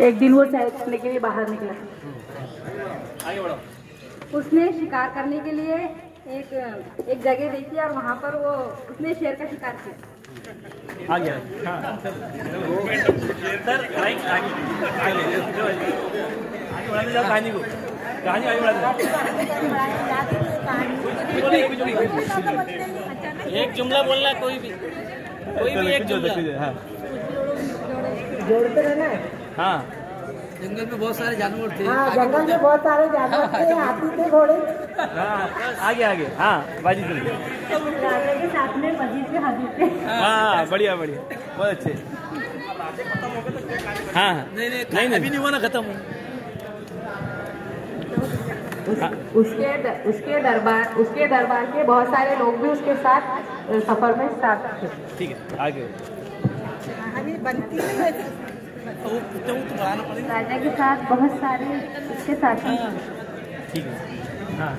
एक दिन वो सैर करने के लिए बाहर निकला। आगे बढ़ो। उसने शिकार करने के लिए एक जगह देखी और वहाँ पर वो उसने शेर का शिकार किया। आ गया। हाँ सर आगे बढ़ाते जाओ कहानी को, कहानी आगे बढ़ाते एक जुमला बोलना, कोई भी एक जुमला। हाँ जोड़ते रहना। हाँ जंगल में बहुत सारे जानवर थे। हाँ, जंगल में बहुत सारे जानवर थे, हाथी थे, घोड़े। हाँ आगे आगे। हाँ बाजी सुन। राजा के साथ में वजीर के हाजिर थे। हाँ बढ़िया बढ़िया, बहुत अच्छे। हाँ नहीं अभी नहीं हुआ ना खत्म। उसके दरबार के बहुत सारे लोग भी उसके साथ सफर में साथ थे। ठीक है आगे। अभी बनती है। राजा के साथ बहुत सारे उसके साथ थे। ठीक है। हाँ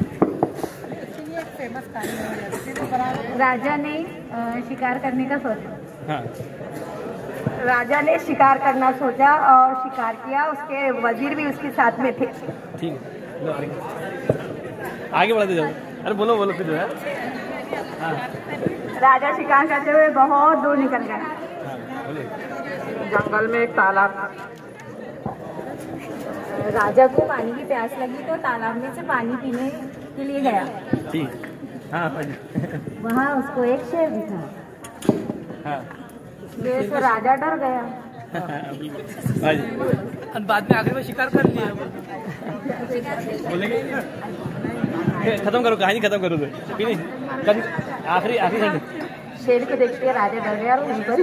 फेमस कहानी। राजा ने शिकार करने का सोचा। हाँ राजा ने शिकार करना सोचा और शिकार किया। उसके वजीर भी उसके साथ में थे। ठीक है लो आगे बढ़ाते जाओ। अरे बोलो बोलो फिर जो है। हाँ राजा शिकार करते हुए बहुत दूर निकल गया। हाँ बोलिए। जंगल में एक तालाब था। राजा को पानी की प्यास लगी तो तालाब में से पानी पीने के लिए गया। ठीक। हाँ बाजी। वहाँ उसको एक शेर दिखा। हाँ इसलिए से राजा डर गया। बाजी। बाद में आखिर में शिकार कर लिया। बोलेंगे खत्म करो, कहानी खत्म करो तो नहीं आखिरी आखिरी। शेर को देखते राजा डर गया और वहीं पर